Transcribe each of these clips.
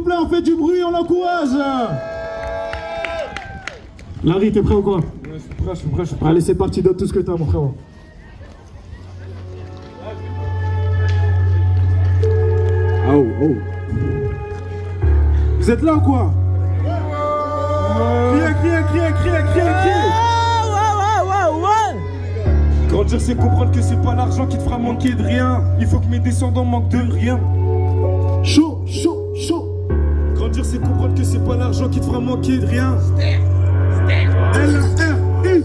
vous plaît, on fait du bruit, on l'encourage. Larry, t'es prêt ou quoi? Ouais, je suis prêt. Allez, c'est parti, donne tout ce que t'as, mon frérot. Oh. Vous êtes là ou quoi? Criez. Grandir, c'est comprendre que c'est pas l'argent qui te fera manquer de rien. Il faut que mes descendants manquent de rien. Chaud. Grandir, c'est comprendre que c'est pas l'argent qui te fera manquer de rien. L-A-R-I.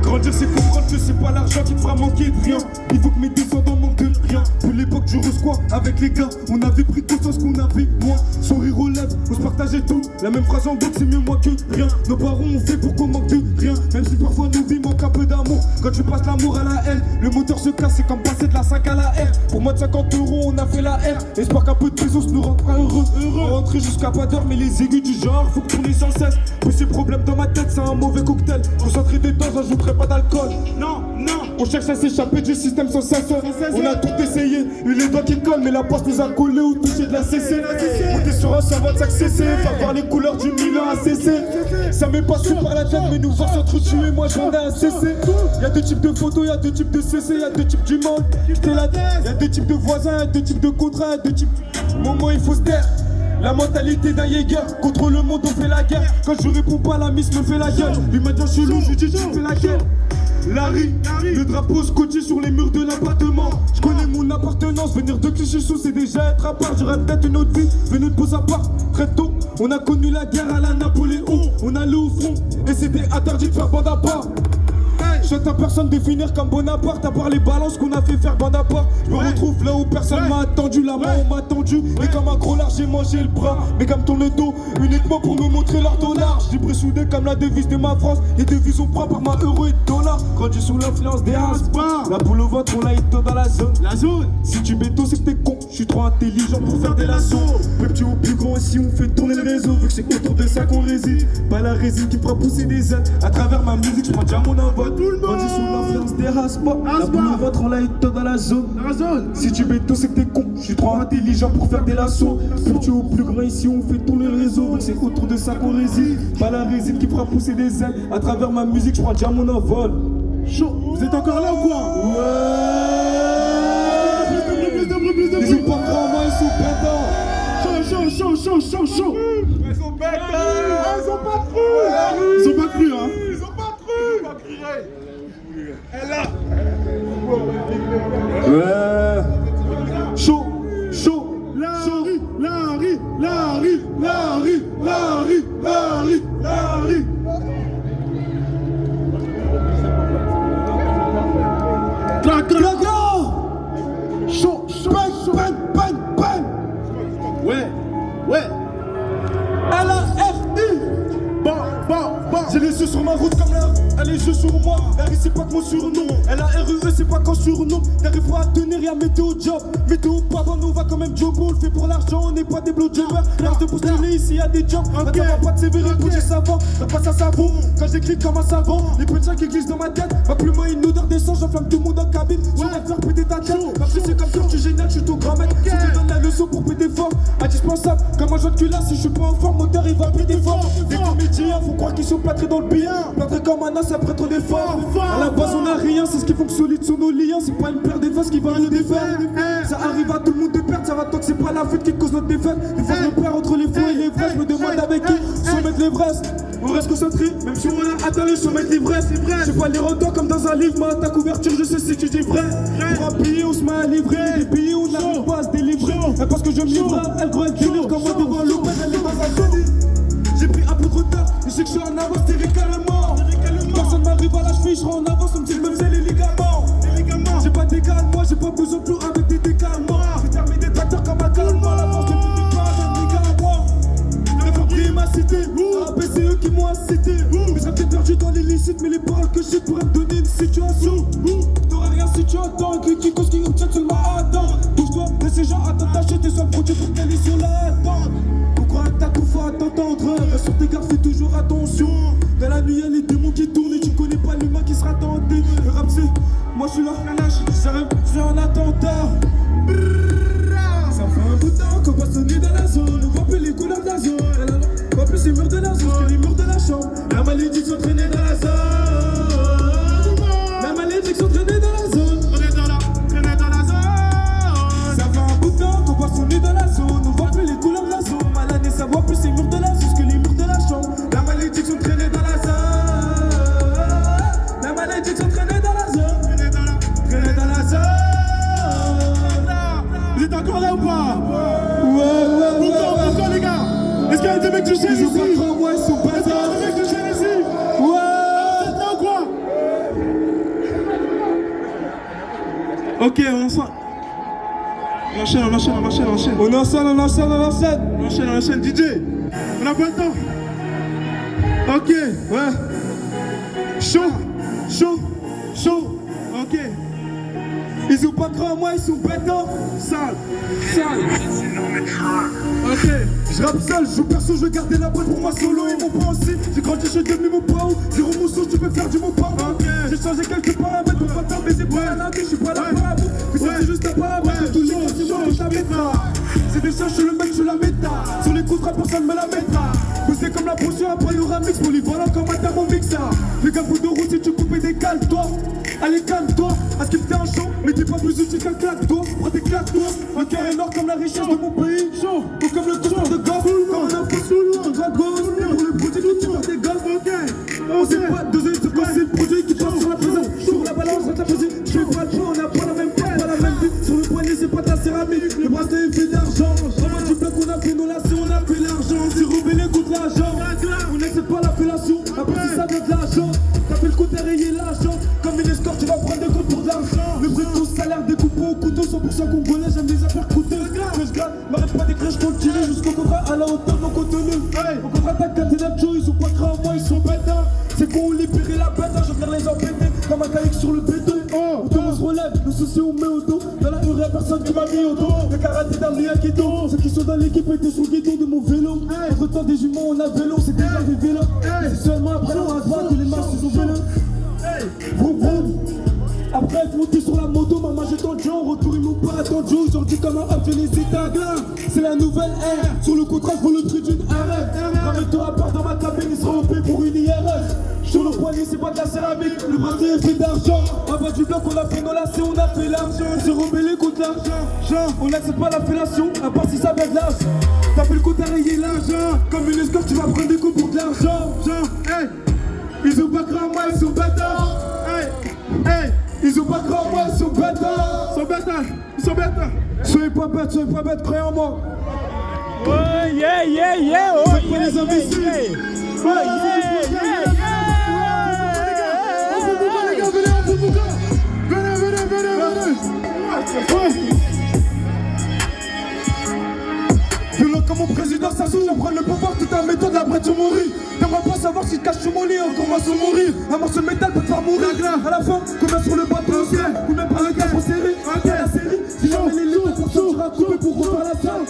Grandir, c'est comprendre que c'est pas l'argent qui te fera manquer de rien. Il faut que mes descendants manquent de rien. Pour l'époque du Rose-Quoi, avec les gars, on avait pris conscience qu'on avait moins. Son rire aux lèvres, on se partageait tout. La même phrase en boucle, c'est mieux moi que rien. Nos parents ont fait pour qu'on manque de rien. Même si parfois nos vies manquent un peu d'amour. Quand tu passes l'amour à la haine, le moteur se casse, c'est comme passer de la 5 à la R. Pour moins de 50 euros, on a fait la R. Espoir qu'un peu de pesos nous rendra heureux. Rentrer jusqu'à pas d'heure, mais les aigus du genre, faut que tourner sans cesse. Plus ces problèmes dans ma tête, c'est un mauvais cocktail. Concentré dedans, j'ajouterai pas d'alcool. Non. On cherche à s'échapper du système sans cesse. On a tout essayé, eu les doigts qui collent, mais la poste nous a collé ou touché de la CC. Monter sur un 125 CC, faire voir les couleurs du Milan à CC. Ça m'est passé par la tête, mais nous voir s'entretuer, moi j'en ai un CC. Y'a deux types de photos, y'a deux types de CC, y'a deux types d'humains. Y'a deux types de voisins, y'a deux types de contrats, y'a deux types. Moment il faut se taire. La mentalité d'un Jäger, contre le monde on fait la guerre. Quand je réponds pas, la miss me fait la gueule. Lui m'a dit chelou, je lui dis tu fais la guerre. Larry, le drapeau scotché sur les murs de l'appartement. Je connais mon appartenance, venir de Clichy-sous c'est déjà être à part. J'aurais peut-être une autre vie, venu de Beaux-Apart. Très tôt, on a connu la guerre à la Napoléon. On allait au front, et c'était interdit de faire bande à part. Je souhaite à personne de finir comme Bonaparte, à part les balances qu'on a fait faire bande à part. Je me retrouve là où personne m'a attendu, la main on m'a tendu. Et comme un gros large j'ai mangé le bras, mais comme tourne le dos, uniquement pour me montrer leur dollar. Libre et soudé comme la devise de ma France, les devises sont propres par ma euro et dollar. Grandi sous l'influence des Hasbars, la boule au ventre on l'a hito dans la zone. Si tu béton c'est que t'es con, je suis trop intelligent pour faire des lasso. Plus petit ou plus grand ici on fait tourner le réseau, vu que c'est autour de ça qu'on réside. Pas la résine qui fera pousser des ailes, à travers ma musique je prends déjà mon envol. Grandi sous l'influence des Hasbars, la boule au ventre on l'a hito dans la zone. Si tu béton c'est que t'es con, je suis trop intelligent pour faire des lassos. Plus petit ou plus grand ici on fait tourner le réseau, vu que c'est autour de ça qu'on réside. Pas la résine qui fera pousser des ailes, à travers ma musique je prends déjà mon envol. Chaud. Vous êtes encore là ou quoi? Ouais. Ils sont pas grands, moi ils sont pétants. Chaud. Ils sont pétants. Ils ont pas cru, hein. Elle là. Ouais. Chaud. Larry. Clac. Chaud. Ben. Ouais. L-A-R-I. Bon. J'ai les yeux sur ma route comme là. Elle les yeux sur moi. R.I. c'est pas que mon surnom. L-A-R-E c'est pas qu'un surnom. T'arrives pas à tenir, y'a météo job. Météo pas bon, on va quand même job. On le fait pour l'argent, on n'est pas des blowjobbers. L'âge de postuler ici y'a des jobs. Maintenant va pas de CV, réponds du savant. T'as pas ça savon. Quand j'écris comme un savant, les petits qui glissent dans ma tête. Ma plume a une odeur d'essence, j'enflamme tout le monde en cabine. Je vais te faire péter ta tête. Ma plume c'est comme ça, tu es génial, je suis ton grand mec. Je te donne la leçon pour péter fort. Indispensable, comme un joueur de culasse, si je suis pas en forme, moteur il va péter fort. Des comédiens, faut croire qu'ils sont plâtrés dans le bien. Plâtrés comme un as après trop d'efforts. À la base on a rien, c'est ce qui fait que solide sur nos liens. C'est pas une paire des faces qui va nous défaire. Ça arrive à tout le monde de perdre, ça va tant que c'est pas la fête qui cause notre défaite. Des fois je me perds entre les faux et les vrais, je me demande avec qui sans mettre l'Everest. On reste concentré, même si on a atteint les sommets de l'ivresse. Je vois les redans comme dans un livre, mais à ta couverture je sais si tu dis vrai. Pour un billet on se met à livrer, des billets on n'arrive pas à se délivrer. Mais parce que je me livre à elle gros elle délire comme moi devant l'open, elle est dans un zone. J'ai pris un peu de retard, et je sais que je suis en avance, t'es récalement. Personne m'arrive à la cheville, je rends en avance, comme si je me faisais les ligaments. J'ai pas d'égal, moi j'ai pas besoin de plus avec des décalements. J'ai terminé des tracteurs comme un calmant, la force de plus de pas, des méga à moi. Les faut briller ma cité, c'est eux qui m'ont incité. Mais j'ai peut-être perdu dans l'illicite, mais les paroles que j'ai pourraient me donner une situation. T'auras rien si tu attends, qui cause qui obtient seulement attends. Bouge-toi, laisse ces gens attendre d'acheter tes soins produits pour qu'elle est sur la attente. Pourquoi t'as tout faut à t'entendre? Reste sur tes gardes, fais toujours attention. Dans la nuit y'a les démons qui tournent et tu connais pas l'humain qui sera tenté. Le rap c'est, moi je suis là, j'arrive, je suis un attentat. Ça fait un bout de temps qu'on va sonner Pourquoi les gars? Est-ce qu'il y a des mecs du chien ici? Ils ont pas cru en moi, ils sont Est-ce qu'il y a bâtards. des mecs du chien ici? Ouais. Vous êtes là ou quoi? Ok, on enchaîne. On enchaîne. On enchaîne. On enchaîne. DJ, on n'a pas le temps. Ok, ouais. Chaud. Ok. Ils ont pas cru en moi, ils sont bêtants. Sale. Ok. Je rappe seul, je joue perso, je vais garder la boîte pour moi solo et mon point aussi. J'ai grandi, je suis devenu mon pao. Zéro mousseau, tu peux faire du mot pao. Ok. J'ai changé quelques paramètres pour pas faire baiser par la vie. Je suis pas là pour la boue. Mais ça, c'est juste un paramètre. Ouais. Tous les mots, c'est moi qui la mettra. C'est des charges, je suis le mec, je la méta. Sur les contrats, personne me la mettra. Bosser comme la potion, après y'aura mix. Polyvalent comme un thermomixer. Fais gaffe de route si tu coupes des cales, toi. Allez, calme-toi. À ce qu'il me fait un show, mais t'es pas plus utile qu'un claque-toi. Prends tes claques-toi. Un cœur énorme comme la richesse de mon pays. Chaud. Ou comme le coffre de gaz. Comme un info sous l'eau. Un grand gosse. Pour le produit que tu vas des gaz. On sait pas doser ce que c'est le produit qui passe sur la présence. Sur la balance, entre la musique. Je fais pas de choix, on a pas la même tête, pas la même vie. Sur le poignet, c'est pas ta céramique. Le bracelet est fait d'argent. En mode du bloc, on a fait nos lacets, on a fait l'argent. C'est rebellé contre l'argent. On n'accepte pas l'appellation. Après, si ça donne de l'argent. T'as fait le coup derrière l'argent. Comme une escorte, tu vas prendre des comptes pour de l'argent. Le prix de ton salaire découpé au couteau, 100% congolais, j'aime les affaires coûteuses. Que je gratte, m'arrête pas d'écrire, je continue jusqu'au contrat à la hauteur de mon contenu. Au contrat, t'as capté la Joe, ils ont pas cru en moi, ils sont bêtards. C'est qu'on on libérait la bête, je viens les empêter comme un caïque sur le béton. On se relève, le souci on met au dos. Dans la rue, y'a personne qui m'a mis au dos. Le karaté d'un Miyagi-Do. Ceux qui sont dans l'équipe étaient sur le guidon de mon vélo. Entre temps des humains, on a vélo, c'est déjà des vélos. C'est seulement après on va voir que les marches sont vélo. Vroom vroom. Après être monté sur la moto, maman j'ai ton Joe. Retour ils m'ont pas attendu, aujourd'hui comme un homme, je les éteins. C'est la nouvelle ère, sur le contrat je vaux le prix d'une RF. Ramène-toi à part dans ma cabine, il sera OP pour une IRF. Sur le poignet c'est pas de la céramique, le bracelet est fait d'argent. En bas du bloc on a fait nos lacets, on a fait l'argent. C'est rebellé contre l'argent, on n'accepte pas la fellation, à part si ça vient de l'argent. T'as fait le coup d'arrayer l'argent, comme une escorte tu vas prendre des coups pour de l'argent. Hey, ils ont pas cru en moi, ils sont bâtards. Hey, ils ont pas cru en moi, ils sont bâtards. Ils sont bêtes. Soyez pas bêtes, croyez en moi. Oh yeah, oh Faites pas les imbéciles. Oh yeah. Violent comme mon président Sassou, j'apprends le pouvoir, toute la méthode, la brette sur mon riz. T'aimerais pas savoir si je cache sur mon lit, encore moi sur mon riz. Un morceau de métal peut te faire mourir. À la fin, combien sur le bateau, combien par un gars pour serrer. La série, si jamais les luttes pour sortir à couper pour refaire la salle.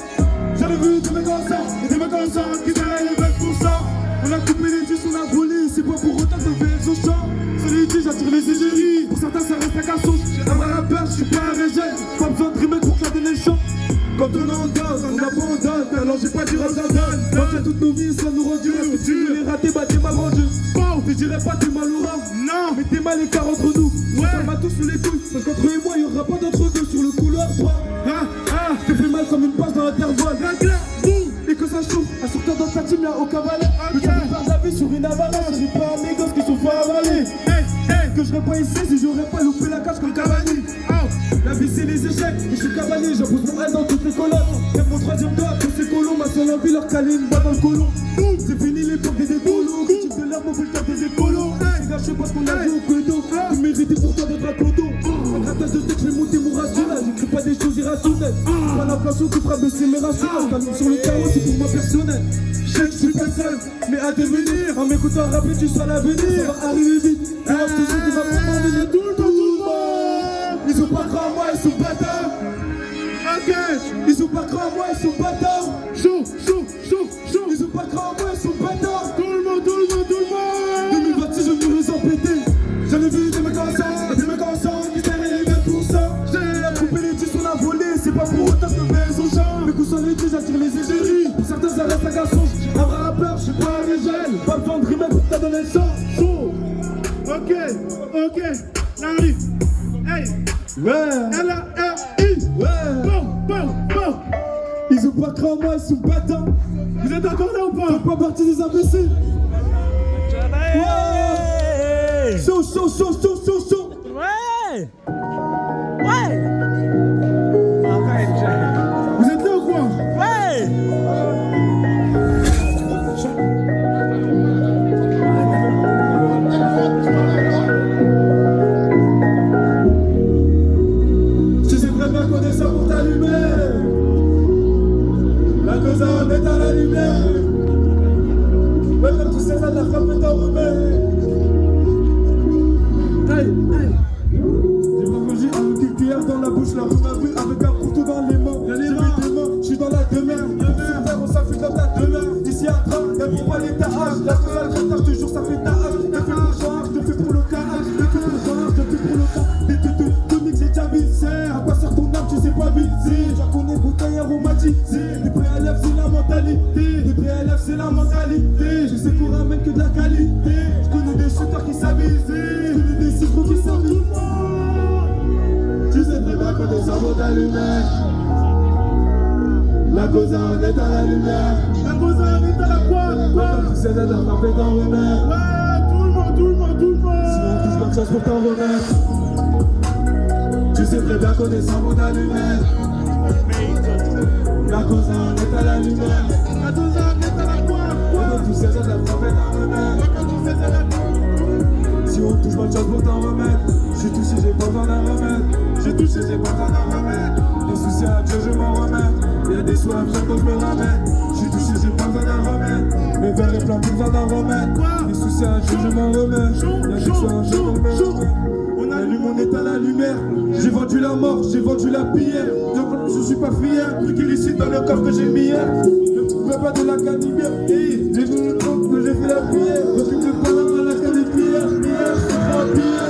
J'en ai vu des mecs comme ça, et des mecs comme ça, qui derrière les mecs pour ça. On a coupé les disques, on a volé, c'est pas pour autant que fait son chant. C'est les disques, j'attire les égéries. Pour certains, ça reste un casson. Un vrai rappeur, je suis pas un régène. Pas besoin de rimer pour clader les chants. Quand on en donne, on abandonne. Alors j'ai pas dit on s'en donne. Dans toutes nos vies, ça nous rend dur. Si tu veux les rater, bah t'es mal vendu. Je dirais pas t'es mal au rang. Non, mais t'es mal écart entre nous. On m'a tous sous les couilles. Parce qu'entre eux et moi, y'aura pas d'entre-deux sur le couloir droit. Je te fais mal comme une passe dans l'intervalle. Et que ça chauffe, assure-toi dans ta team, y'a aucun valet. Le temps de perdre la vie sur une avalanche. J'ai pas à mes gosses qui sont pas avalés. Que je serais pas ici si j'aurais pas loupé la cage comme Cavani. La vie c'est les échecs, et je suis cavalier, j'impose mon haine dans toutes les colonnes. Même mon troisième doigt, quand c'est colon, ma seule envie leur caler une balle dans le colon. C'est fini l'époque des écolos, qui type de l'herbe au bulletin des écolos. C'est gâché parce qu'on a vu au clodo, tu méritais pourtant d'être un clodo. Un grattage de tête, je vais monter mon rationnel, j'écris pas des choses irrationnelles. Pas l'inflation qui fera baisser mes rationnels, t'allumes sur le carreau, c'est pour moi personnel. Je suis pas seul, mais à devenir. En m'écoutant rapper, tu seras l'avenir. Ça va arriver vite, et moi je te dis qu'il va pas m'emmener tout le temps. Ils ont pas cru en moi, ils sont bâtards. Ok. Ils ont pas cru en moi, ils sont bâtards. Chaud. Ils ont pas cru en moi, ils sont bâtards. Tout le monde. 2026, je vais les empêter. J'en ai vu des mecs ensemble, qui derrière les mecs pour ça. J'ai coupé les disques, on a volé. C'est pas pour autant que mes son champ. Mes coups sont les disques, j'attire les égéries. Pour certains, ça reste un garçon. Un vrai rappeur, je suis pas un régène. Pas besoin de rimer pour t'as donné le sang. Chaud. Ok. Larry. Hey. Ouais. L-A-R-I. Ouais. Bon. Ils ont pas cru en moi, ils sont bâtards. Vous êtes encore là ou pas? Faites pas partie des imbéciles. Hey. Chaud. Ouais. Vous êtes là la frappe est en remède. Hey, hey. J'ai pas mangé un cuillère dans la bouche, la rue m'a vu avec un couteau dans les mains. J'ai mis des mains, j'suis dans la demeure. On s'affiche dans ta demeure. Ici à train, y'a pour pas les tahages. La totale retard, je te jure, ça fait ta hache. Je fais pour le genre, je te fais pour le carrage. Je fais pour le genre, je te fais pour le cas. Des toniques, j'ai déjà visé. À quoi sert ton âme, tu sais pas viser. J'en connais bouteille aromatisée. Des préélèves, c'est la mentalité. Des préélèves, c'est la mentalité. Je sais qu'on ramène que de la qualité. Je connais des shooters qui s'amusent. Je connais des ciseaux qui s'amusent. Tu sais très bien qu'on est cerveaux d'allumage. La cause en est à la lumière. La cause en est à la quoi? Tu sais d'être frappé dans le remède. Ouais, tout le monde, tout le monde, tout le monde. Si on touche pas de chance pour t'en remettre. Tu sais très bien qu'on est cerveaux d'allumage. La cause en est à la lumière. La cause en est à la quoi? Tu sais d'être frappé dans le remède. Si on touche pas de chance pour t'en remettre. J'ai touché, j'ai pas besoin d'un remède. J'ai touché, j'ai pas besoin d'un remède. Les soucis à Dieu, je m'en remets. Y'a des soirs après quand je me ramène. J'ai touché, j'ai pas besoin d'un remède. Mes verres est plein, plus besoin d'un remède. Les soucis à Dieu, je m'en remets. Y'a des soirs après quand je me ramène. On allume, on est à la lumière. J'ai vendu la mort, j'ai vendu la pierre. Je suis pas fier, truc illicite dans le coffre que j'ai mis hier. Ne pouvais pas de la canibère. J'ai vu le temps que j'ai fait la prière. Refus de parler dans la canibère. C'est pas pire.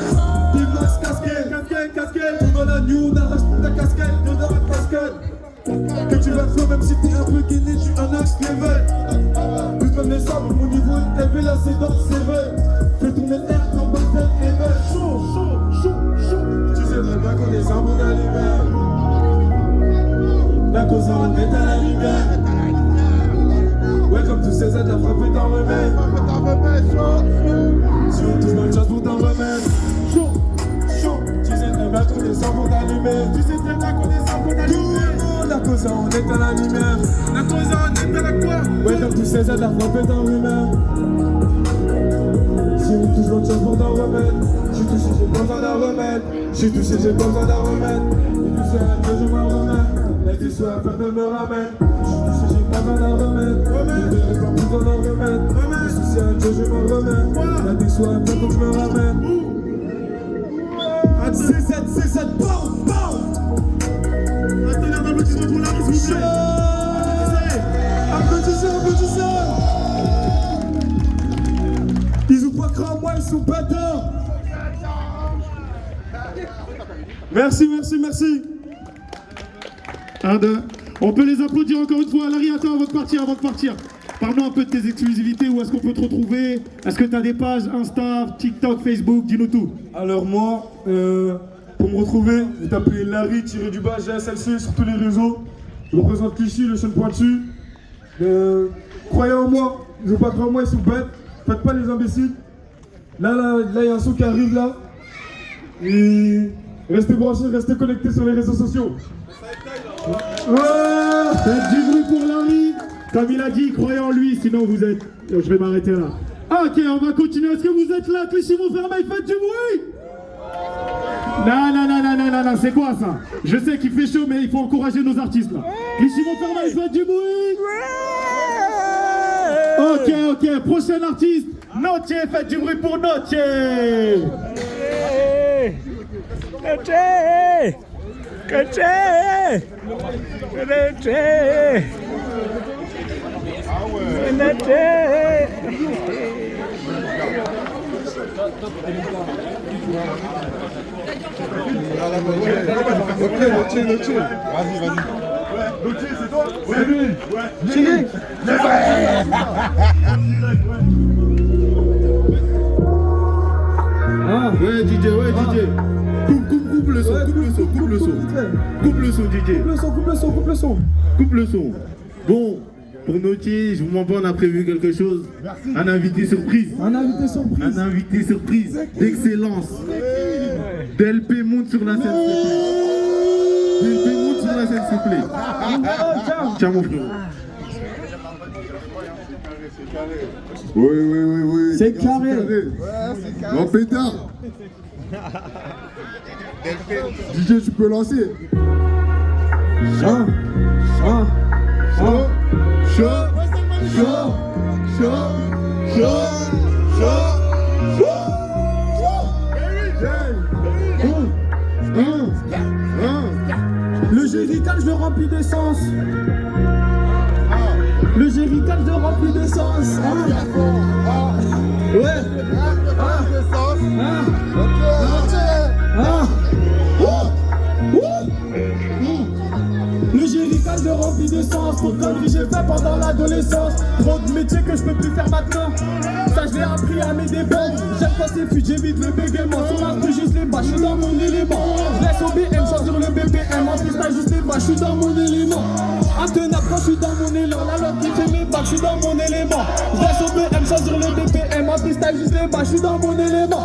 Des masques casquettes, casquettes. Tout dans la nuit, on arrache ta casquette. On arrête casquette. Que tu vas faire, même si t'es un peu gainé, tu un next level. Plus comme les sables, mon niveau est élevé, là c'est dans le CV. Fais tourner l'air comme Battle Evel. Chaud. Tu sais très bien qu'on est cerveaux d'allumage. La cause en est à la lumière. Ouais, comme tous ces aides, la frappe est en remède. Si on touche bonne chance pour t'en remettre. Chaud. Tu sais très bien qu'on est cerveaux d'allumage. Tu sais très bien qu'on est cerveaux d'allumage. La cause en est à la lumière. La cause en est à la quoi? Ouais, comme tous ces aides, la frappe est en remède. Si on touche bonne chance pour t'en remettre. J'ai touché, j'ai pas besoin d'un remède. J'ai touché, j'ai pas besoin d'un remède. Et tu sais que je m'en remets. Y'a des soirs à faire de me ramène. J'ai touché, j'ai pas besoin d'un remède. J'ai pas besoin d'un remède. Les soucis à Dieu, je m'en remets. Y'a des soirs à faire donc je me ramène. C7, bam. Attendez un applaudissement pour Larry, s'il vous plaît. Applaudissez. Ils ont pas cru en moi, ils sont bâtards. Merci. Un, deux. On peut les applaudir encore une fois. Larry, attends, avant de partir. Parle-nous un peu de tes exclusivités, où est-ce qu'on peut te retrouver? Est-ce que tu as des pages Insta, TikTok, Facebook? Dis-nous tout. Alors moi, pour me retrouver, vous tapez Larry-du-bas GSLC sur tous les réseaux. Je représente Clichy, le chaîne pointu. Croyez en moi, ils ont pas cru en moi, ils sont bêtes. Faites pas les imbéciles. Là, il y a un son qui arrive là. Et restez branchés, restez connectés sur les réseaux sociaux. Faites du bruit pour Larry. Comme il a dit, croyez en lui, sinon vous êtes... Je vais m'arrêter là. Ok, on va continuer. Est-ce que vous êtes là? Clichy Montfermeil, faites du bruit. Non, c'est quoi ça? Je sais qu'il fait chaud, mais il faut encourager nos artistes là. Clichy Montfermeil, faites du bruit. Ok, prochain artiste, Notier, faites du bruit pour Notier. Ok, Notier. Vas-y. Notier, c'est toi? C'est lui. Ouais. Ouais, DJ. Coupe le son, DJ. Coupe le son. Bon, pour Notier, je vous m'en pas, on a prévu quelque chose. Merci. Un invité surprise. D'excellence. DLP monte sur la scène, s'il te plaît. Tiens, mon frère. Oui. C'est carré. Non, pétard. DJ, tu peux lancer. Chaud. Le jerrycan de rempli d'essence. Ouais. Le jerrycan de rempli d'essence. Pour conneries j'ai fait pendant l'adolescence. Trop de métiers que je peux plus faire maintenant. Ça je l'ai appris à mes dépens. J'aime quand c'est fut, j'évite le bégaiement. Sur l'instru juste les bas, je suis dans mon élément. Je laisse au BM choisir le BPM. En freestyle juste les bas, je suis dans mon élément. Intenable quand je suis dans mon élan. La loque qui fait mes bacs, je suis dans mon élément. Je laisse au BM choisir le BPM. En freestyle juste les bas, je suis dans mon élément.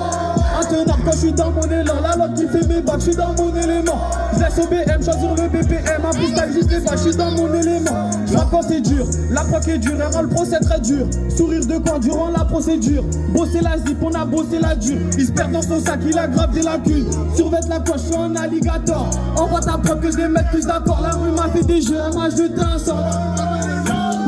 Intenable quand je suis dans mon élan. La loque qui fait mes bacs, je suis dans mon élément. Je laisse au BM choisir le BPM. En freestyle juste les bas, je suis dans mon élément. Je rappe quand c'est dur, la proc est dure, et le pro c'est très dur. Sourire de quand durant la procédure. Bosser la zip, on a bossé la dure. Il se perd dans son sac, il a grave des lacunes. Survête la coche, je suis un alligator. Envoie ta preuve que je les mette plus d'accord. La rue m'a fait des jeux, elle m'a jeté un sort.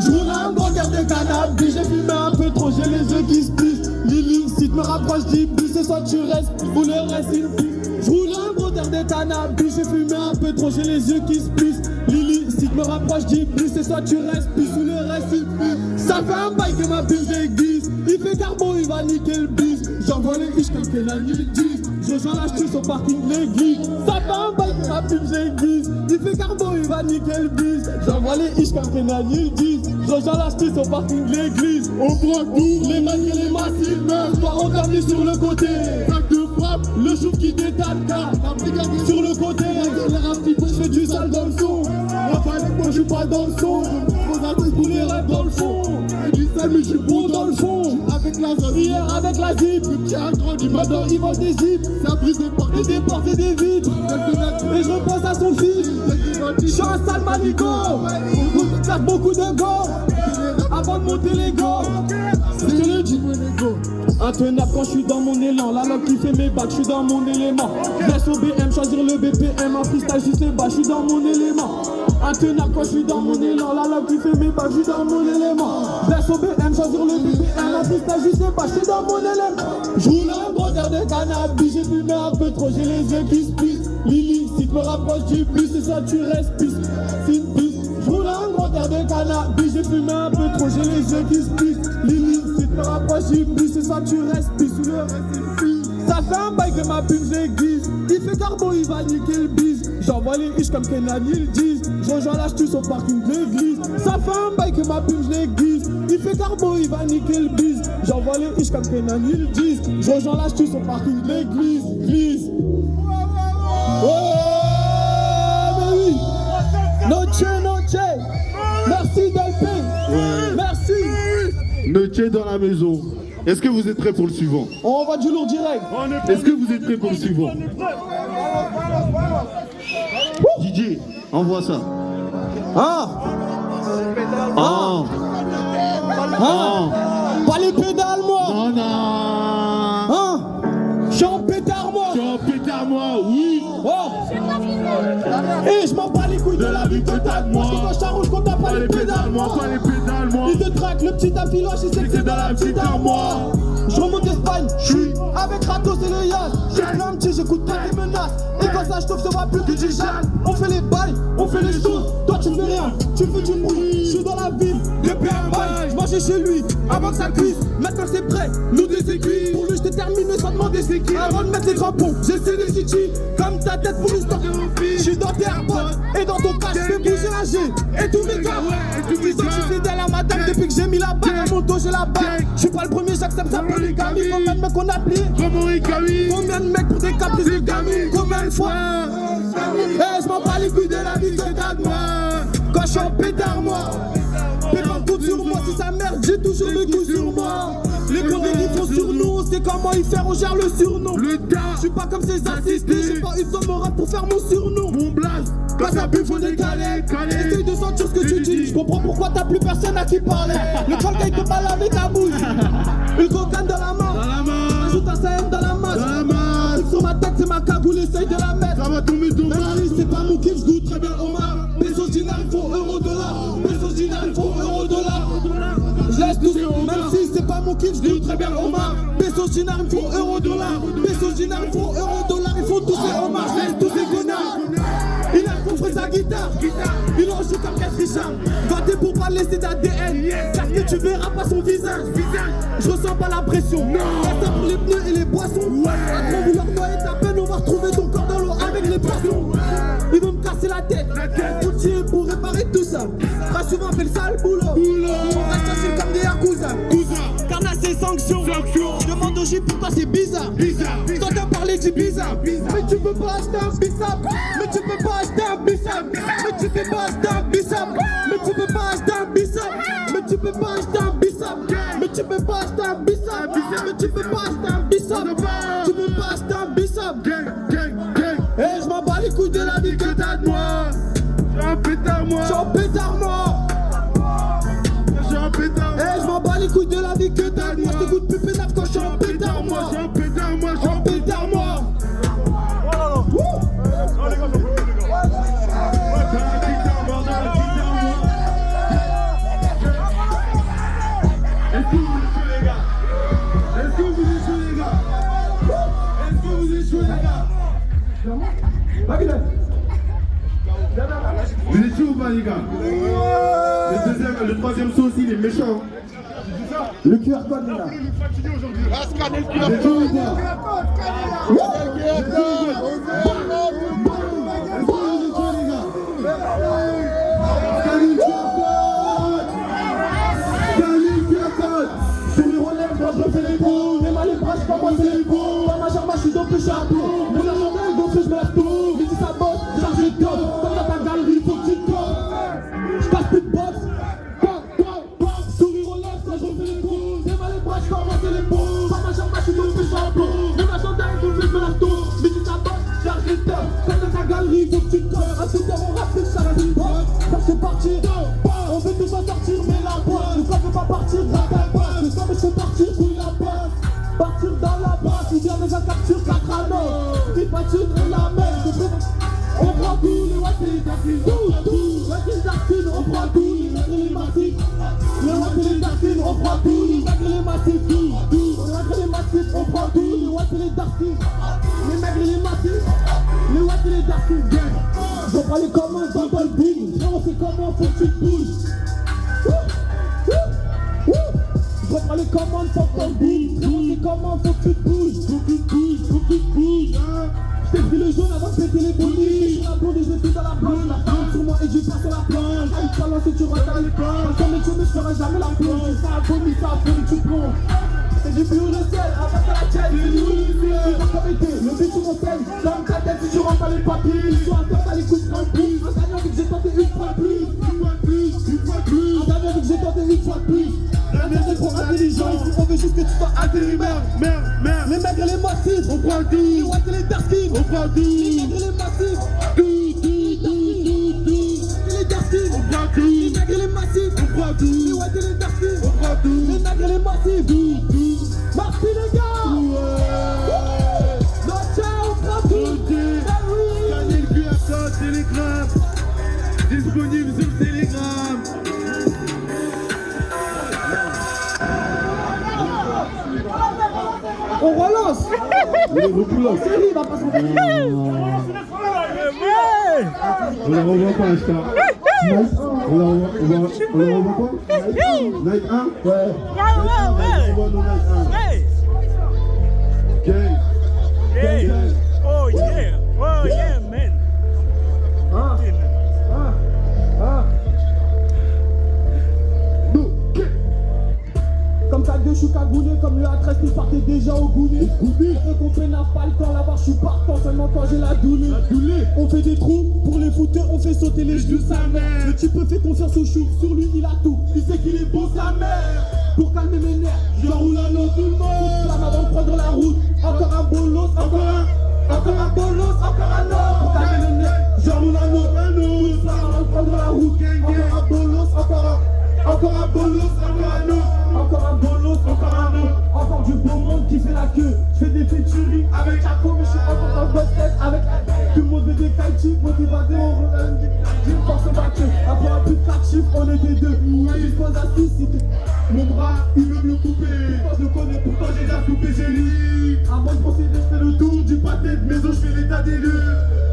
Je roule un gros verre de cannabis, j'ai fumé un peu trop, j'ai les yeux qui se plissent. L'illicite me rapproche du bus, c'est soit tu restes ou le reste il pisse. Je roule un gros verre de cannabis, j'ai fumé un peu trop, j'ai les yeux qui se plissent. L'illicite me rapproche du bus, c'est soit tu restes plus ou le reste il pisse. Ça fait un bail que ma pile j'aiguise. Il fait carbone, il va niquer le bus. J'envoie les fiches comme que la nuit 10. Je rejoins l'acheteuse au parking de l'église. Ça fait un bail que ma pile j'aiguise. Il fait carbone, il va niquer le bus. J'envoie les fiches comme que la nuit 10. Je rejoins l'acheteuse au parking de l'église. Au bras court, les mains et les massifs. Pas renfermés sur le côté. Sac de frappe, le chouf qui détale. Sur le côté, je fais du sale dans le son. Moi je suis pas dans le son. Pour les rêves dans le fond. Mais je suis bon dans le fond. Avec la zone, hier avec la zip. Qui a grandi, maintenant il vend des zips. Ça brise des portes et des vitres. Et je repense à son fils. Je suis un sale manico. On claque beaucoup de gants avant de monter les gants. Je te le dis. Intenable quand je suis dans mon élan. La loque qui fait mes bacs, je suis dans mon élément. Laisse au BM choisir le BPM. En freestyle juste les bas, je suis dans mon élément. Intenable quand je suis dans mon élan. La loque qui fait mes bacs, je suis dans mon élément. Laisse au BM choisir le BPM. En freestyle juste les bas, je suis dans mon élément. Je roule un gros verre de cannabis. J'ai fumé un peu trop, j'ai les yeux qui se plissent. L'illicite me rapproche du plus. C'est ça tu restes pisse. C'est une piste. Je roule un gros verre de cannabis. J'ai fumé un peu trop, j'ai les yeux qui se plissent. L'illicite me rapproche du plus. C'est ça tu restes pisse. Ou le reste est pisse. Ça fait un bail que ma pub j'aiguise. Il fait carbone, il va niquer le bise. J'envoie les hiches comme Kenan ils disent. Je rejoins l'acheteuse au parking de l'église. Ça fait un bail que ma pub je l'aiguise. Il fait carbone, il va niquer le bise. J'envoie les hiches comme Kenan ils disent. Je rejoins l'acheteuse au parking de l'église. Glisse. Oh, mais oui. Noche. Merci Delphine. Ouais. Merci. Noche dans la maison. Est-ce que vous êtes prêts pour le suivant? On va du lourd direct. Est-ce que vous êtes prêts pour le suivant? DJ, envoie ça. Pas les pédales moi. Non. Je suis en pétard moi. Tu es en pétard, moi, oui. Et je m'en bats les couilles de la vie totalement. Parce que quand je t'arrange qu'on t'a pas les pédales moi. Pas les pédales, moi. Il te traque le petit affiloche, il sait que c'est dans la petite armoire. Je remonte d'Espagne, j'suis avec Ratos et le Yas. J'ai plein de petits, j'écoute pas tes menaces. Et quand ça j't'offre, ça va plus que du jazz. On fait les bails, on fait les choses. Toi tu fais rien, tu fais du bruit. J'suis dans la ville, depuis un bail. J'mangeais chez lui, avant que ça cuise. Maintenant c'est prêt, nous des aiguilles. Pour lui j't'ai terminé sans demander c'est qui. Avant de mettre les crampons, j'essaie des city. Comme ta tête pour l'histoire de mon fils. J'suis dans tes AirPods et dans ton cas j'fais bouger la G. Et tous mes gars, tu dis que j'suis fidèle à madame. Depuis que j'ai mis la bague à mon dos, j'ai la bague. J'suis pas le premier, j'accepte ça pour les camis. Combien de mecs on a plié? Combien de mecs pour des caprices de gamines? Combien de fois? Eh, j'm'en bats les couilles de la vie, c'est de moi. Quand j'suis en pétard, moi. Pétard compte sur moi, si ça merde, j'ai toujours le coup sur moi. Les condés ils font sur nous, on sait comment y faire, on gère le surnom. J'suis pas comme ces assistés, j'ai pas eu besoin de mon rap pour faire mon surnom. Mon blaze, quand ça pue, faut décaler. Essaye de sentir ce que tu dis, j'comprends pourquoi t'as plus personne à qui parler. Le colgate il peut pas laver ta bouche. Une cocaine dans la main, ajoute un CM dans la masse. Sur ma tête, c'est ma cagoule, essaye de la mettre. Ça va tomber de mal. C'est pas mon kiff, j'goûte très bien Omar. Pesos dinars, il faut euro-dollar. Pesos dinars, il faut euro-dollar. J'laisse tout, même si c'est pas mon kiff, j'goûte très bien Omar. Pesos dinars, il faut euro-dollar. Pesos dinars, il faut euro-dollar. Il faut tous ces homards, j'laisse tous ces connards. Il a compris sa guitare, il en joue comme Catrichard. Batté pour parler laissé d'ADN. Parce que tu verras pas son visage. Je ressens pas la pression. Reste pour les pneus et les boissons. À trop vouloir noyer ta peine, on va retrouver ton corps dans l'eau avec les poissons. Ils vont me casser la tête. Outillé pour réparer tout ça. Pas souvent fait le sale boulot. On reste facile comme des yakuza. Carnage c'est sanction. Demande au J pourquoi c'est bizarre. T'entends parler du bizarre. Mais tu peux pas acheter un bissap. Mais tu peux pas acheter un bissap. Mais tu peux pas acheter un bissap. Mais tu peux pas acheter un bissap. Mais tu peux pas acheter un bissap. Mais tu peux pas acheter un bissap. Mais tu peux pas acheter un bissap. Tu peux pas acheter un bissap. Eh, je m'en bats les couilles de la vie que t'as de moi. J'suis un pétard moi. J'suis un pétard moi. J'suis un pétard moi. Eh, je m'en bats les couilles de la vie que t'as de moi. J't'écoute plus pénaf quand j'suis un pétard moi. J'suis un pétard moi. J'suis Un pétard moi. Est-ce que vous êtes chaud les gars? Est-ce que vous êtes chaud les gars? Vous êtes chaud ou pas les gars? Le troisième saut aussi il est méchant. Le QR code là. Vous êtes chaud ou pas? Je fais les bons, mes mains les bras, je commence les bons. Dans ma jambe, je suis dopé, je suis à tour. Mon argent est gonflé, je me lève tôt. Mais si ça bosse, charge les codes. Comme dans ta galerie, faut que tu te codes. Je passe plus de boxe. Sourire aux lèvres, quand je refais les bons. Mes mains les bras, je commence les bons. Dans ma jambe, je suis dopé, je suis à tour. Mon argent est gonflé, je me lève tôt. Mais si ça bosse, charge les codes. Comme dans ta galerie, faut que tu te codes. À tout heure, on rap, ça reste une bosse. Quand c'est parti, on veut tous en sortir, mais la boîte. Le corps veut pas partir, rap la boîte. Le sang, mais je peux partir, pour la boîte. Partir dans la brasse, ou bien dans un capture 4 anneaux. Qui pâture et la mer, on prend tout, les watts et les tartines. Tout, watts et les tartines, on prend tout, les maigres et les massifs. Les watts et les tartines, on prend tout, les maigres et les massifs. Les watts et les massifs, on prend tout, les watts et les tartines. Les maigres et les massifs, les watts et les tartines. Je prends les commandes dans le boom. On sait comment faut que tu te bouges. Je reprends les commandes, faut qu'on bouge. On sait comment faut que tu te bouges. Faut que tu te bouges, faut que tu te bouges. J't'ai pris le jaune avant de péter les bolides. J'suis la blonde et je suis dans la planche. La femme sur moi et je passe sur la planche. Aïe, balance et tu rentres dans les planches. Comme les cheveux, j'ferai jamais la plonge. Ça a vomi, tu plonges. C'est du bio le sel, avant ça la tienne. C'est du le sel. C'est pas été, le but sur mon sel. Dans ta tête, si tu rentres dans les papiers. Je suis à terre, t'as les coups de plus. Un gagnant vu que j'ai tenté une fois de plus. Une fois de plus, une fois de plus. Un gagnant vu que j'ai tenté une fois de plus. C'est trop intelligent, ici on veut juste que tu sois intérimaire. Merde. Les maigres et les massifs, on prend tout. Les watts et les darskins, on prend tout. Les maigres et les massifs, tout. Les darskins, on prend tout. Les maigres et les massifs, on prend tout. Les watts et les darskins, on prend tout. Les maigres et les massifs, tout. Merci les gars. Non, tiens, on prend tout. Gagnez le QR code Telegram. Disponible sur Telegram. On relance. C'est lui, il va pas s'en faire. On la revoit pas, Ashtar. On la revoit pas? Night 1? Ouais. On revoit nos Night 1. Gang. Oh yeah, man. Comme ta gueule, je suis cagoulé, comme le A13, tu partais déjà au goulet. Et qu'on fait n'a pas le temps, là-bas, je suis partant seulement quand j'ai la doulée. On fait des trous, pour les fouteurs, on fait sauter les genoux sa mère. Le type fait confiance au chou, sur lui il a tout, il sait qu'il est beau sa mère. Pour calmer mes nerfs, je roule à l'eau tout le monde. Flamme avant de prendre la route, encore un bolos, encore un bolos, encore un autre. Pour calmer mes nerfs, je roule à l'eau, flamme avant de prendre la route, encore un bolos, encore un bolos, encore un autre. Encore un bolos, encore un autre. Encore du beau monde qui fait la queue. Je fais des featuring avec Chaco, mais je suis encore dans le boss test avec tout le monde veut des kaichi, motivaté, on roule d'une force battue. Après un peu de 4 chiffres, on était deux. Je dispose à 6 si mon bras, il veut me le couper. Pourtant je le connais, pourtant j'ai déjà coupé, j'ai lu. Avant de procéder, je fais le tour du pâté de maison, je fais l'état des lieux.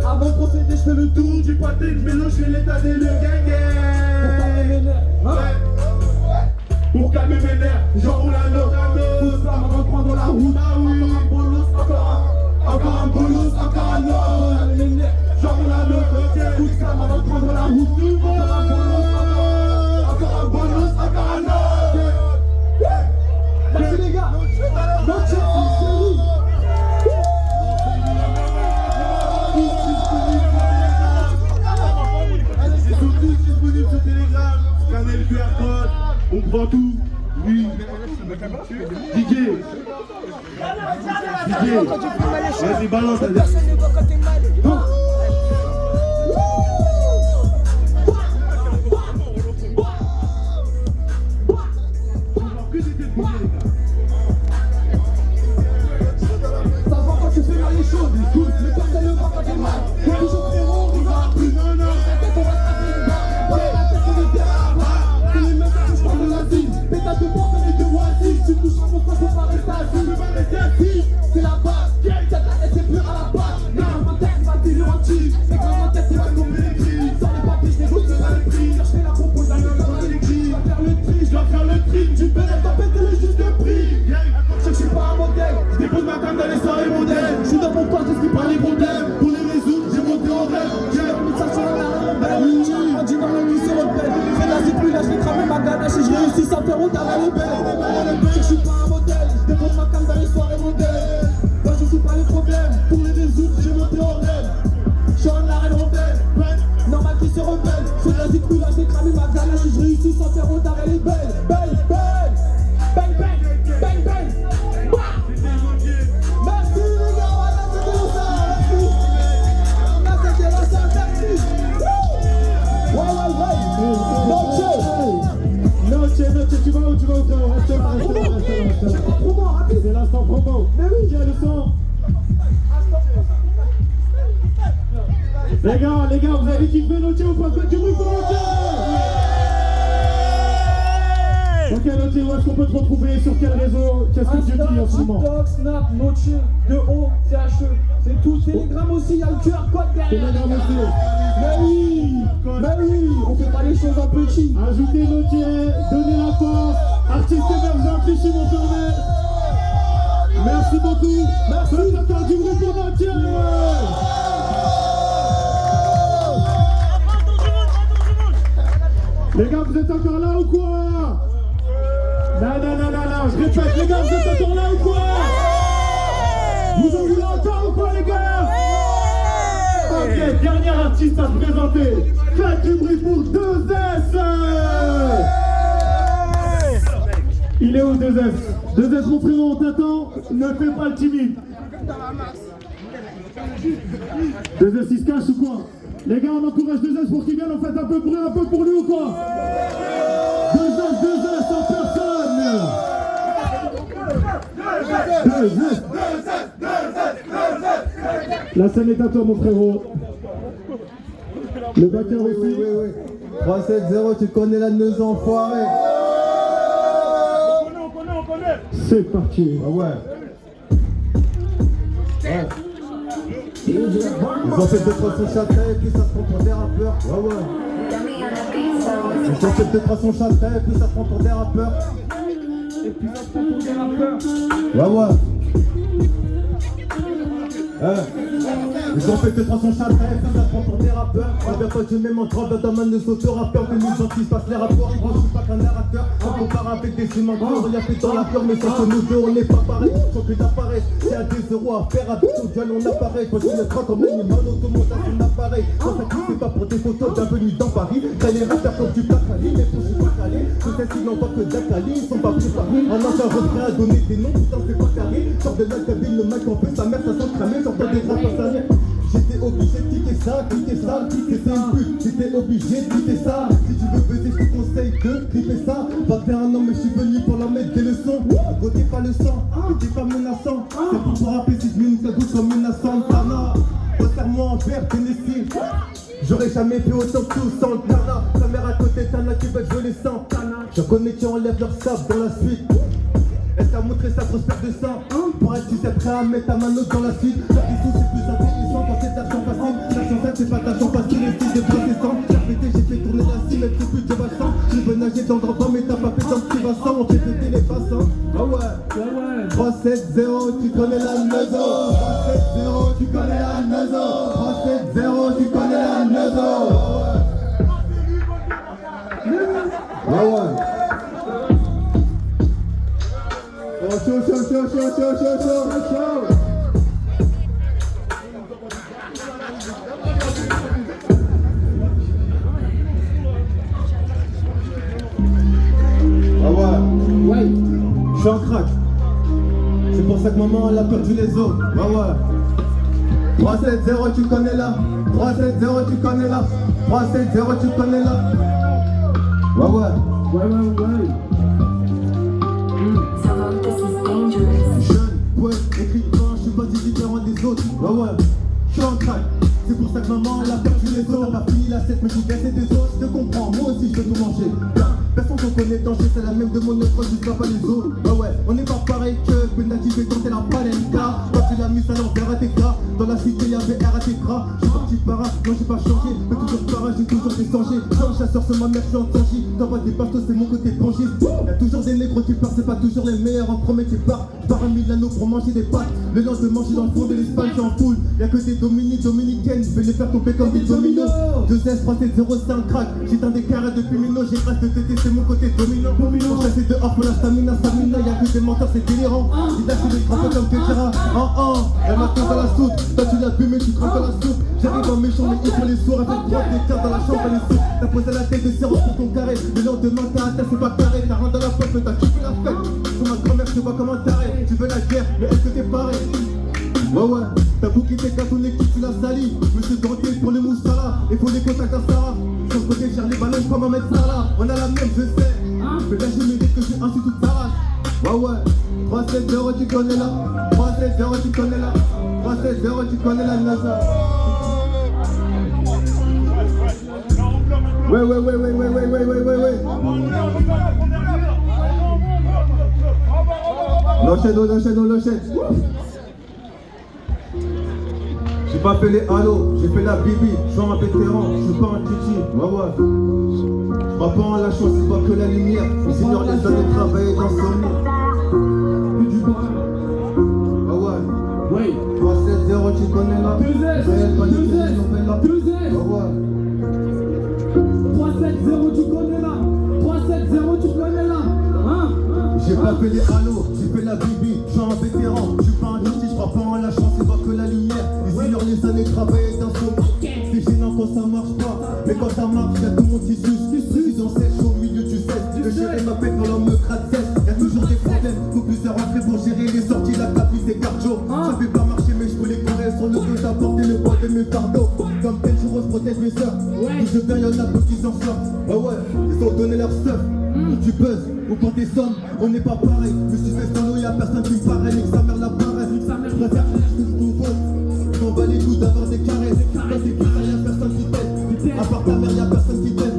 Avant de procéder, je fais le tour du pâté de maison, je fais l'état des lieux. Gang, gang. Pour calmer mes nerfs, calmer mes nerfs, j'enroule un autre. Pousse flamme avant de prendre la route. Encore un bolos, encore un bolos, encore un autre. Calmer mes nerfs, j'enroule un autre. Pousse flamme avant de prendre la route. Encore un bolos, encore un autre. Merci les gars. Noche, série. Ils sont tous disponibles sur Telegram. Scannez le QR code, on prend tout. Oui. DJ. Vas-y, balance la dernière. C'est la base, cette année c'est plus à la base. Les grands têtes, ma vie en tige. Les grands têtes, c'est ma tomber les grilles. Sans les papiers, je négocie dans les prix. Je fais la propose dans les grilles. Je dois faire le tri, je dois faire le tri. Tu peux être péter le juste de prix. Je suis pas un modèle, je dépose ma canne dans les soirées modèles. Je suis dans mon poste, j'explique pas les problèmes. Pour les résoudre, j'ai monté en rêve. J'ai mis ça sur la rembelle. J'ai grandi dans le lycée rebelle. Fais de la zip, là, je vais cramer ma ganache. Et je réussis sans faire honte à la rebelle. Je suis pas un modèle, je dépose ma canne dans les soirées modèles. Moi je suis pas les problèmes, pour les résoudre j'ai monté en rêve. Je suis en arène rebelle, normal qu'ils se rebellent. Fais de la zip, là, je vais cramer ma ganache. Et je réussis sans faire honte à la rebelle. Bang, bang, bang, bang, bang, bang. Merci les gars, voilà c'était ça, merci. Là c'était la salle, merci. Ouais. Noche, tu vas où tu vas où frérot? Reste là. C'est l'instant promo. Mais oui, j'ai le son. Les gars, vous avez kiffé Noche ou pas? Faites du bruit pour Noche. Ok Noche, où est-ce qu'on peut te retrouver? Sur quel réseau? Qu'est-ce que tu dis en ce moment? TikTok, Snap, Noche, de O, CHE, c'est tout. Telegram aussi, il y a le QR code derrière. Telegram aussi. Mais oui, on fait pas les choses en petit. Ajoutez Noche, donnez la force. Artiste émergent, Clichy Montfermeil. Merci beaucoup. Merci. Faites encore du bruit pour Noche. Les gars, vous êtes encore là ou quoi? Non, je répète, les gars, vous êtes encore là ou quoi? Vous en voulez encore ou quoi, les gars? Ok, dernier artiste à se présenter. Faites du bruit pour 2S. Il est où 2S? 2S, mon frérot, on t'attend. Ne fais pas le timide. 2S, il se cache ou quoi? Les gars, on encourage 2S pour qu'il vienne. On fait un peu de bruit, un peu pour lui ou quoi? 2S en personne. 2S. La scène est à toi, mon frérot. Le batteur aussi. Oui. 3-7-0, tu connais la neuse enfoirée. On connaît. C'est parti. Ah ouais. Ils ont fait 2-3 sons châtain et puis ça se prend pour des rappeurs. Ouais. Ils ont fait 2-3 sons châtain et puis ça se prend pour des rappeurs. Ouais. Ils ont fait que 300 châtains, ça prend pour des rappeurs. Reviens pas, je mets mon drap dans ta main de sauteur-rappeur. Que nous gentils passent les rapports, moi je suis pas qu'un narrateur. On compare avec des humains, on y a fait dans la peur. Mais sans que nous deux on n'est pas pareil, sans que d'apparaître. C'est à 2 € à faire avec tout jeune, on apparaît. Quand je me prends comme l'animal, automonte à son appareil. Quand ça clique, c'est pas pour des photos, bienvenue dans Paris. T'as les rappeurs quand tu pas calé, mais quand je suis pas calé. Tous ces n'ont pas que d'Akali, ils sont pas préparés. Un ancien refrain à donner des noms, putain c'est pas carré. Sors de la cabine, le mec en fait, sa mère ça sent cramé. J'entends des rappeurs s'arrêter. J'étais obligé de quitter ça, c'était une pute. J'étais obligé de quitter ça. Si tu veux baiser, je te conseille de clipper ça. 21 ans, mais je suis venu pour leur mettre des leçons. Côté pas le sang, t'es pas menaçant. C'est pour te rappeler si je mets une cagoule comme une Santana. Resserre-moi en verre, Tennessee. J'aurais jamais fait autant que tout sans le Tana. Ta mère à côté, Tana qui veut jouer les sangs. Je connais qui enlève leur sable dans la suite. Elle t'a montré sa grosse paire de sang. Pour être tu sais prêt à mettre ta main dans la suite. La question c'est plus intéressant quand c'est d'argent facile. L'argent c'est pas d'argent facile et c'est des protestants. J'ai pété, j'ai fait tourner la cime, elle fait plus de bassin. Je veux nager pétanque, drop pas mais t'as pas pétanque, tu vas sans, on fait péter les passants. Ah ouais. 3-7-0, tu connais la maison. 3-7-0, tu connais la maison. 3-7-0, tu connais la maison. Ah ouais. Oh, chaud. Ah ouais. Je suis en crack. C'est pour ça que maman elle a perdu les os. Ah ouais. 3-7-0 tu connais là. 3-7-0 tu connais là. 3-7-0 tu connais là. Ah ouais. Jeune, poète, écrivain, je suis pas si différent des autres. Ah ouais. Je suis en crack. C'est pour ça que maman elle a perdu les os. T'as pas fini la 7 mais tu casses des os. Je te comprends, moi aussi je veux tout manger. Personne qu'on connaît danger, c'est la même de mon œuvre, je pas les os. Bah ouais, on n'est pas pareil que Pendatif et tenter la palenka. Quand tu l'as mis à l'envers à tes gras, dans la cité y'avait R à tes gras. J'suis parti para, non j'ai pas changé, mais toujours para, j'ai toujours des dangers. Sans le chasseur, c'est ma mère, j'suis en danger. T'envoies des bastos, c'est mon côté plongé. Y'a toujours des négros, tu pars, c'est pas toujours les meilleurs. En premier, tu pars, j'pars à Milano pour manger des pâtes. Le lendemain, j'suis dans le fond de l'Espagne, j'suis en foule. Y'a que des dominicaines, je vais les faire tomber comme des dominos. 2S, 3-7-0, c'est un crack. J'éteins des carrés depuis Mino, j'ai reste de tété, c'est mon côté dominant. Pour chasser dehors pour la stamina, y'a que des menteurs, c'est délirant. Il a fait des grands comme Kedjera. Elle m'a dans la soupe. Toi tu l'as bu mais tu craques dans la soupe. J'arrive en méchant mais il faut les sourds. Elle fait 3 des cartes dans la chambre, elle est soupe. T'as posé la tête de sirop pour ton carré. Le lendemain t'as atteint, c'est pas carré. T'as rendu dans la poche mais t'as kiffé la fête. Sur ma grand-mère je vois comment t'arrêtes. Tu veux la guerre mais est-ce que t'es pareil? Ouais, t'as bouqué tes gars, ton équipe tu l'as sali. Monsieur Dorothée pour les moussala. Et pour les contacts à Sarah. Sur le côté cherche les ballons comme un mec Sarah. On a la même je sais. Mais là je mérite que j'ai ainsi toute sa race. Ouais 3-7-0 tu connais là. 3-7-0 tu connais là. 3-7-0 tu connais la NASA. Ouais. L'enchaîne. J'ai pas fait les halos, j'ai fait la bibi. Je suis un vétéran, je suis pas un titi. Ouais. Je crois pas en la chance, c'est pas que la lumière. Ils ignorent les années de travailler dans son lit. Du bras. Ah ouais. Oui. 3-7-0 tu connais là. 2S. 3-7-0 tu connais là. 3-7-0 tu connais là. Hein? J'ai pas fait les halos, j'ai fait la bibi. Je suis un vétéran, je suis pas un titi. Je crois pas en la chance, c'est pas que la lumière. Ils ignorent les années de travailler dans son lit. C'est gênant quand ça marche pas, mais quand ça marche, y'a tout mon tissu. Dans sèche au milieu du cesse, le gérer ma pète quand l'homme me gratte cesse. Y'a toujours des problèmes, faut plusieurs entrées pour gérer les sorties, la capuce et cardio. Ça fait pas marcher, mais je voulais courir sur le dos, d'apporter le poids de mes fardeaux. Comme tel jour, je protège mes soeurs. D'où je viens, y'en a peu qui s'en sortent. Ah ouais, ils ont donné leur stuff. Pour tu buzzes ou pour tes sommes, on n'est pas pareil. Je suis fait solo, y'a personne qui me paraît. Nique sa mère la paraît, je préfère que je tout fausse. Je m'en bats les coups d'avoir des caresses. Quand c'est qui ça, y'a personne qui t'aide. À part ta mère, y'a personne qui t'aide.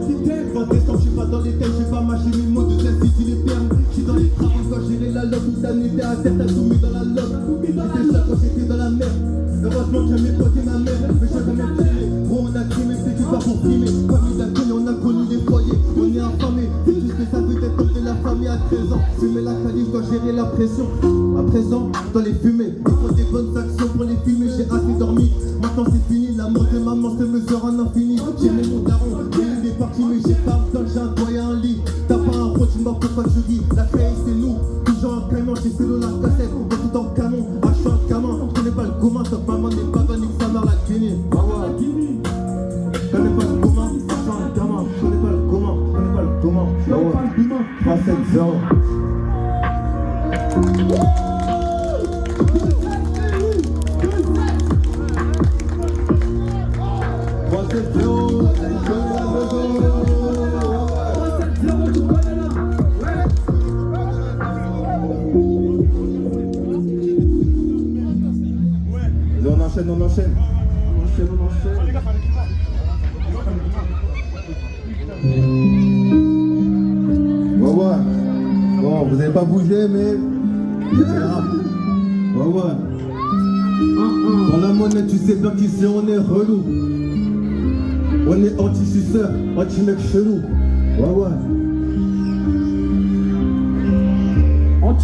Je suis pas dans les têtes, j'ai pas mâché mes mots de tête si tu les perds. J'suis dans les travaux quand j'irai la lobe. Où ça n'était à terre, t'as soumis dans la lobe. J'étais ça quand j'étais dans la mer. Heureusement que j'aimais poter ma mère. Mais j'ai jamais tiré. Gros on a crimé, c'est pas pour frimer. Famille d'accueil, on a connu des foyers. On est affamés, c'est juste que ça veut être comme de la famille à 13 ans. Fumer la calife, dois gérer la pression. À présent, dans les fumées, il faut des bonnes actions pour les filmer. J'ai assez dormi, maintenant c'est fini. L'amour de maman se mesure en infini. J'ai mis mon daron, il est parti mais j'ai pas j'ai un toit et un lit. T'as pas un rôle, tu m'as pourquoi tu ris. La paix c'est nous, toujours un camion. J'ai solo la cassette, on va tout en canon. Ah je suis un gamin, je connais pas le commun. Top maman n'est pas vanille, sa mère la Guinée. Ah ouais, je connais pas le commun, je suis un gamin. Je connais pas le commun, je connais pas le commun. Ah ouais, 3-7-0. On enchaîne. Ouais. Bon, vous avez pas bougé, mais c'est grave. Ouais. Pour la monnaie, tu sais bien qu'ici on est relou. On est anti-suceur, anti-mec chelou. Ouais.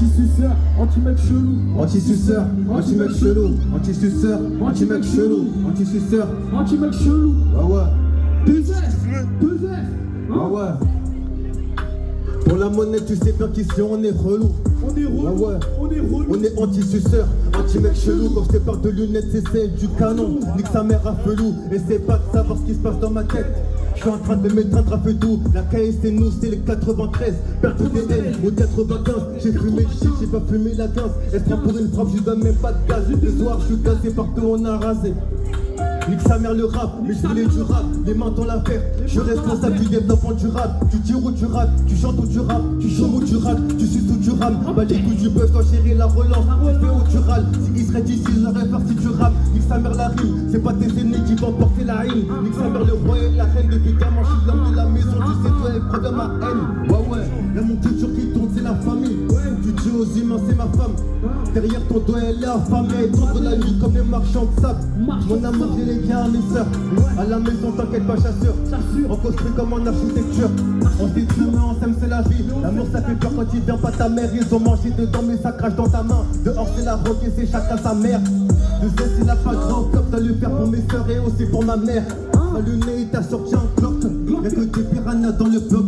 Anti-suceur, anti-mec chelou. Anti-suceur, anti-mec chelou. Anti-suceur, anti-mec chelou. Anti-suceur. Anti-mec chelou. Ah ouais. 2 F. 2 F. Ah ouais. Pour la monnaie, tu sais bien qu'ici on est relou. On est relou. Ah ouais. On est relou. On est anti-suceur, anti-mec chelou. Quand je te parle de lunettes, c'est celle du canon. Nique sa mère à felou. Essaie pas de savoir ce qui se passe dans ma tête. Je suis en train de m'éteindre à feu tout. La caisse c'est nous, c'est les 93. Perte des ailes au 95. J'ai fumé le shit, j'ai pas fumé la 15. Elle prend pour une frappe, je donne même pas de gaz. Le soir, je suis gazé partout, on a rasé. Nique sa mère le rap, mais je voulais du rap, les mains dans l'affaire. Je suis responsable du développement du rap. Tu tires ou tu rates, tu chantes ou tu rappes, tu chômes ou tu rates, tu suces ou tu rames. Bah les coups du buzz, quand chérie la relance, tu fais ou tu râles. Si il serait d'ici, j'aurais farci du rap. Nique sa mère la rime, c'est pas tes aînés qui vont porter la haine. Nique sa mère le roi et la reine, depuis gamin, je suis l'homme de la maison. Tu sais toi, elle prend de ma haine. Ouais, y'a mon culture qui tourne, c'est la famille. Tu dis aux humains, c'est ma femme. Derrière ton doigt, elle est affamée, elle tombe de la nuit comme les marchands de sable. Mon amour, j'ai les gars, mes sœurs. À la maison, t'inquiète pas, chasseur. On construit comme en architecture. On se dit demain, on s'aime, c'est la vie. L'amour, ça fait peur quand il vient pas ta mère. Ils ont mangé dedans, mais ça crache dans ta main. Dehors, c'est la roque et c'est chacun sa mère. Je sais, s'il a pas grand flop, t'as le faire pour mes sœurs et aussi pour ma mère. Ma lunette, il t'a sorti un clock. Y'a que des piranhas dans le bloc.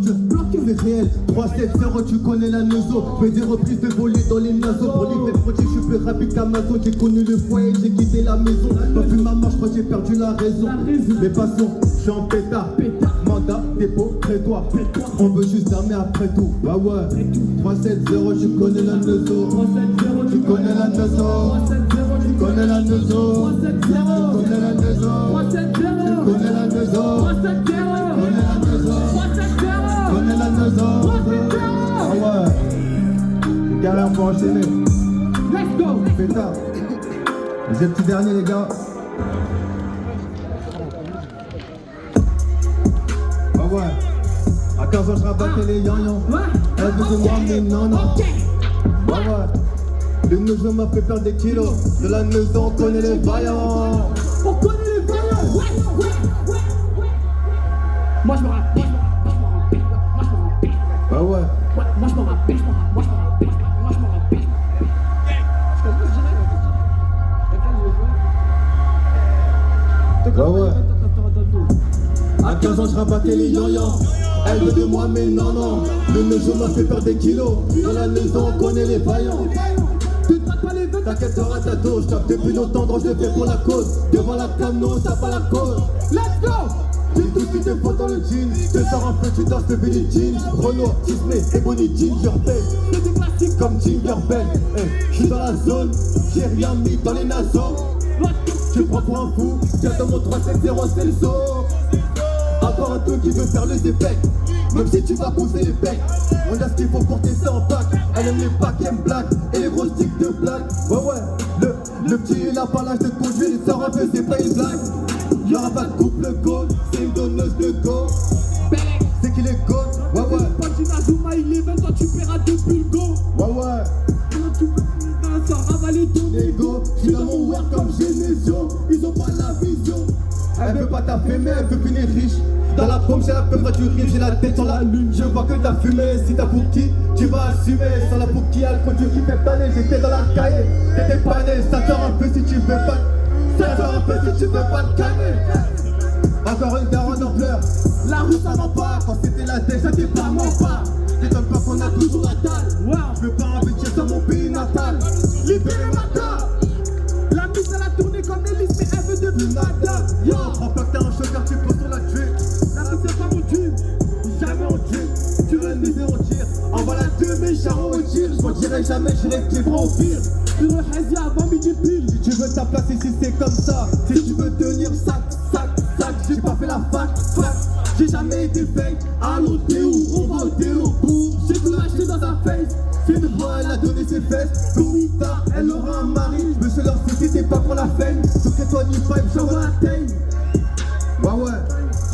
C'est réel, 3-7-0, tu connais la nozo. Fais des reprises de voler dans les naseaux. Pour livrer le produit, je suis plus rapide qu'Amazon. J'ai connu le foyer, j'ai quitté la maison. Pas vu ma marche, quand j'ai perdu la raison. Mais passons, je suis en pétard. Mandat, dépôt, près-toi. On veut juste armer après tout. Bah ouais, 3-7-0, tu connais la nozo. Tu connais la nozo. Tu connais la nozo. Tu connais la nozo. Tu connais la nozo. Connais la nozo. Ah ouais. Carré, on peut enchaîner. Let's go. Pétard. Deuxième petit dernier, les gars. Ah ouais. À 15 ans, je rabattais les yan-yan. Elle veut de moi, mais non. Ah ouais. Le nozo m'a fait perdre des kilos. De la nozo, on connaît les vaillants. On connaît les vaillants. Moi je me rappelle. Ah ouais. Moi je me rappelle. Ah ouais. À 15 ans, je rabattais les yan-yan. Elle veut de moi, mais non. Le nozo m'a fait perdre des kilos. Dans la maison, on connaît les vaillants. Tu te rates pas les veines. T'inquiète, t'auras ta dose. Je tape depuis longtemps, gros, je le fais pour la cause. Devant la cam, non, ça pas la cause. Let's go. J'ai tout ce qu'il te faut dans le jean. Te sors un peu, tu danses le Billie Jean. Renoir, Disney et Bonnie Gingerbell. C'est des classiques Comme Gingerbell. Je suis dans la zone, j'ai rien mis dans les naseaux. Tu me prends pour un fou, tiens dans mon 3-7-0, c'est le zoo. Encore un truc qui veut faire le dépec. Même si tu vas pousser les pecs, on a ce qu'il faut porter ça en pack. Elle aime les packs, aime black et les gros sticks de black. Ouais, le petit il a pas l'âge de conduire, il sort un peu, c'est pas une blague. Y'aura pas de couple gold, c'est une donneuse de go. C'est qu'il est gold, ouais. Quand tu n'as Zuma, il est 20 quand tu paieras depuis le go. Ouais. Quand tu peux ça ravaler ton Ego, j'suis dans mon work comme Genesio. Ils ont pas la vision. Elle veut pas taffer mais elle veut finir riche. Dans la pomme j'ai la peu près du riche. J'ai la tête sur la lune, je vois que t'as fumé. Si t'as pour qui, tu vas assumer. Sans la pour qui, elle produit qui fait planer. J'étais dans la cahier, t'étais pas né. Ça sort un peu si tu veux pas. Ça sort un peu si tu veux pas te calmer. Encore une daronne en pleurs. La rue ça ment pas. Quand c'était la tête, c'était pas mon pas. T'étonnes pas qu'on a toujours la dalle. Je veux pas investir sur mon pays natal. Libérez ma table. La mise à la tournée comme Elise, mais elle veut devenir madame. Yo, prends pas que t'as un choc car tu poses sur la tuer. La mise c'est pas mon tube. Jamais on tue. Tu veux miser, on tire. Envoie la deux mes charros au tir. Je m'en dirai jamais, j'irai que les bras au pire. Tu rehaisis avant midi pile. Si tu veux ta place ici, c'est comme ça. Si tu veux tenir sac. J'ai pas fait la fac. J'ai jamais été fake. Allô, t'es où? On va au déo. J'ai tout lâché dans sa face. C'est une voix, elle a donné ses fesses. Tôt ou tard, elle aura un mari. Je me suis lancé, c'était pas pour la fame. Sur que toi, ni five, j'envoie la taille. Ouais.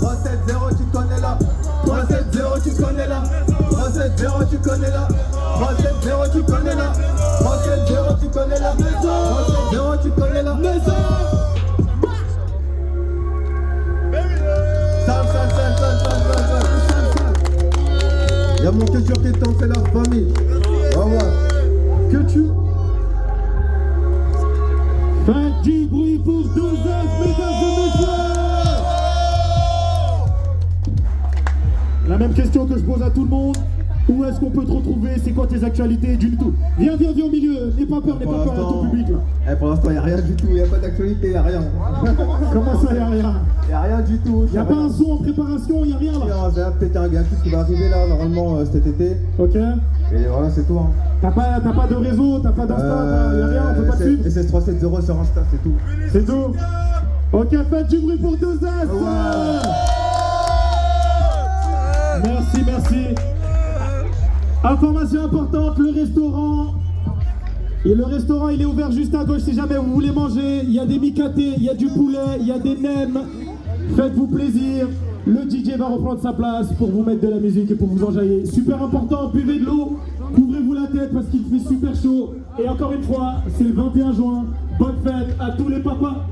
3-7-0, tu connais là. 3-7-0, tu connais là. 3-7-0, tu connais là. 3-7-0, tu connais là. 3-7-0, tu connais la maison. 3-7-0, tu connais la maison. Y'a mon culture qui tombe, c'est la famille. Ouais. que tu... Faites du bruit pour 2 As, mesdames et messieurs. La même question que je pose à tout le monde. Où est-ce qu'on peut te retrouver? C'est quoi tes actualités? D'une tout. Viens au milieu. N'aie pas peur, il y a ton public là. Pour l'instant, il n'y a rien du tout, il n'y a pas d'actualité, il n'y a rien. Comment ça, il n'y a rien? Il n'y a rien du tout. Il n'y a pas un son en préparation, il n'y a rien là? Peut-être un truc qui va arriver là, normalement, cet été. Ok. Et voilà, c'est tout. Hein. T'as pas de réseau, t'as pas d'Insta, il n'y a rien, on peut pas te suivre? SS370 sur Insta, c'est tout. C'est tout. Ok, faites du bruit pour 2 As. Merci. Information importante, le restaurant, il est ouvert juste à gauche si jamais vous voulez manger. Il y a des micatés, il y a du poulet, il y a des nems. Faites-vous plaisir. Le DJ va reprendre sa place pour vous mettre de la musique et pour vous enjailler. Super important, buvez de l'eau, couvrez-vous la tête parce qu'il fait super chaud. Et encore une fois, c'est le 21 juin. Bonne fête à tous les papas.